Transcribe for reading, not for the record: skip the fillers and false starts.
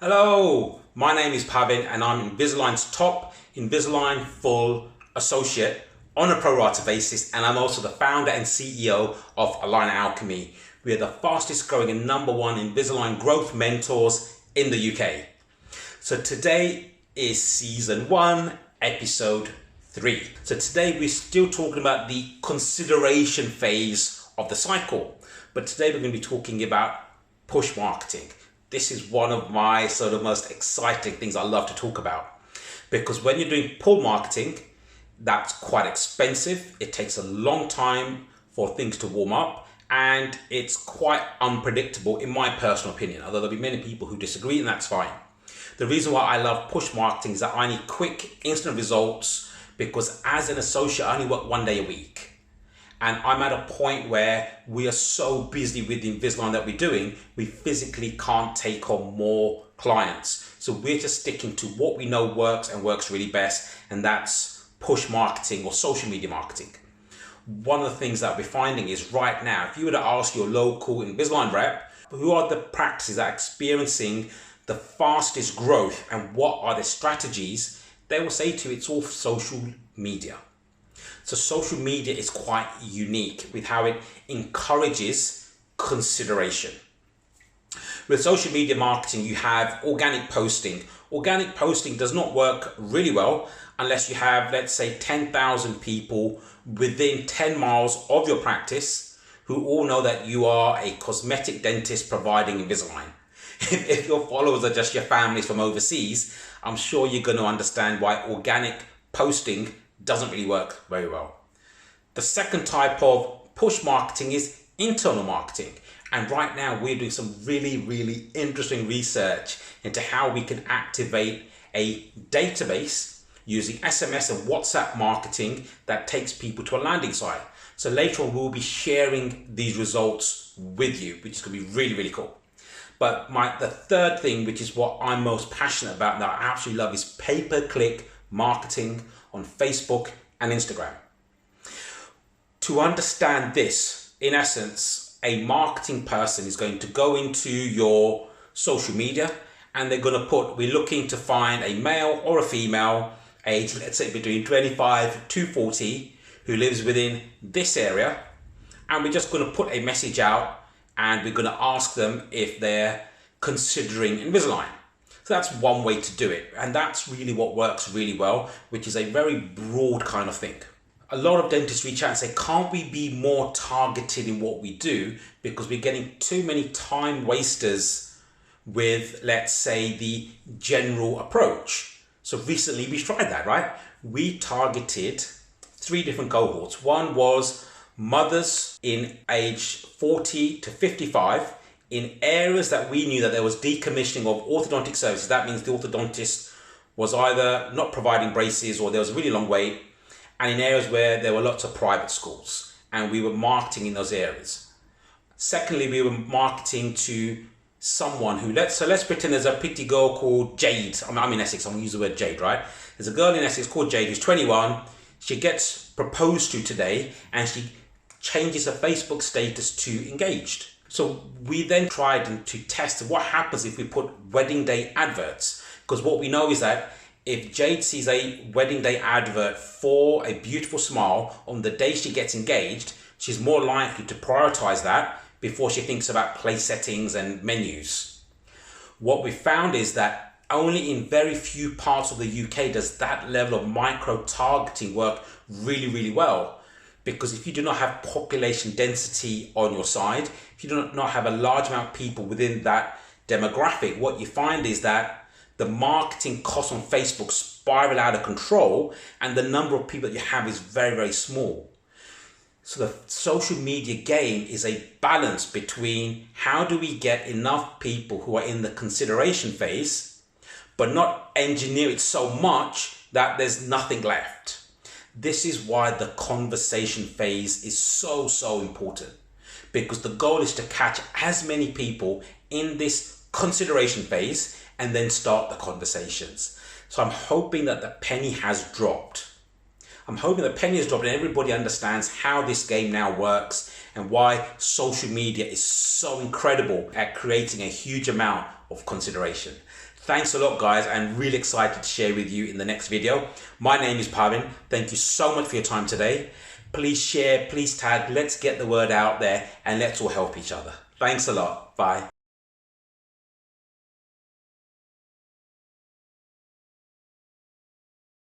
Hello, my name is Pavin and I'm Invisalign's top Invisalign Full Associate on a pro rata basis, and I'm also the founder and CEO of Aligner Alchemy. We are the fastest growing and number one Invisalign growth mentors in the UK. So today is season 1, episode 3. So today we're still talking about the consideration phase of the cycle, but today we're going to be talking about push marketing. This is one of my sort of most exciting things I love to talk about, because when you're doing pull marketing, that's quite expensive. It takes a long time for things to warm up, and it's quite unpredictable in my personal opinion, although there'll be many people who disagree, and that's fine. The reason why I love push marketing is that I need quick, instant results, because as an associate, I only work 1 day a week. And I'm at a point where we are so busy with the Invisalign that we're doing, we physically can't take on more clients. So we're just sticking to what we know works and works really best, and that's push marketing or social media marketing. One of the things that we're finding is right now, if you were to ask your local Invisalign rep, who are the practices that are experiencing the fastest growth and what are the strategies, they will say to you it's all social media. So social media is quite unique with how it encourages consideration. With social media marketing, you have organic posting. Organic posting does not work really well unless you have, let's say, 10,000 people within 10 miles of your practice who all know that you are a cosmetic dentist providing Invisalign. If your followers are just your families from overseas, I'm sure you're going to understand why organic posting doesn't really work very well. The second type of push marketing is internal marketing. And right now we're doing some really interesting research into how we can activate a database using SMS and WhatsApp marketing that takes people to a landing site. So later on we'll be sharing these results with you, which is going to be really cool. But the third thing, which is what I'm most passionate about, that I absolutely love, is pay-per-click marketing on Facebook and Instagram. To understand this, in essence, a marketing person is going to go into your social media and they're going to put, we're looking to find a male or a female, age, let's say between 25 to 40, who lives within this area. And we're just going to put a message out and we're going to ask them if they're considering Invisalign. So that's one way to do it. And that's really what works really well, which is a very broad kind of thing. A lot of dentists reach out and say, can't we be more targeted in what we do? Because we're getting too many time wasters with, let's say, the general approach. So recently we tried that, right? We targeted 3 different cohorts. One was mothers in age 40 to 55 in areas that we knew that there was decommissioning of orthodontic services. That means the orthodontist was either not providing braces or there was a really long wait, and in areas where there were lots of private schools, and we were marketing in those areas. Secondly, we were marketing to someone who, let's pretend there's a pretty girl called Jade. I'm in Essex, I'm gonna use the word Jade, right? There's a girl in Essex called Jade who's 21. She gets proposed to today and she changes her Facebook status to engaged. So we then tried to test what happens if we put wedding day adverts. Because what we know is that if Jade sees a wedding day advert for a beautiful smile on the day she gets engaged, she's more likely to prioritize that before she thinks about place settings and menus. What we found is that only in very few parts of the UK does that level of micro targeting work really well. Because if you do not have population density on your side, if you do not have a large amount of people within that demographic, what you find is that the marketing costs on Facebook spiral out of control and the number of people that you have is very small. So the social media game is a balance between how do we get enough people who are in the consideration phase, but not engineer it so much that there's nothing left. This is why the conversation phase is so important, because the goal is to catch as many people in this consideration phase and then start the conversations. So I'm hoping that the penny has dropped. I'm hoping the penny has dropped and everybody understands how this game now works and why social media is so incredible at creating a huge amount of consideration. Thanks a lot, guys. I'm really excited to share with you in the next video. My name is Pavin. Thank you so much for your time today. Please share, please tag, let's get the word out there and let's all help each other. Thanks a lot. Bye.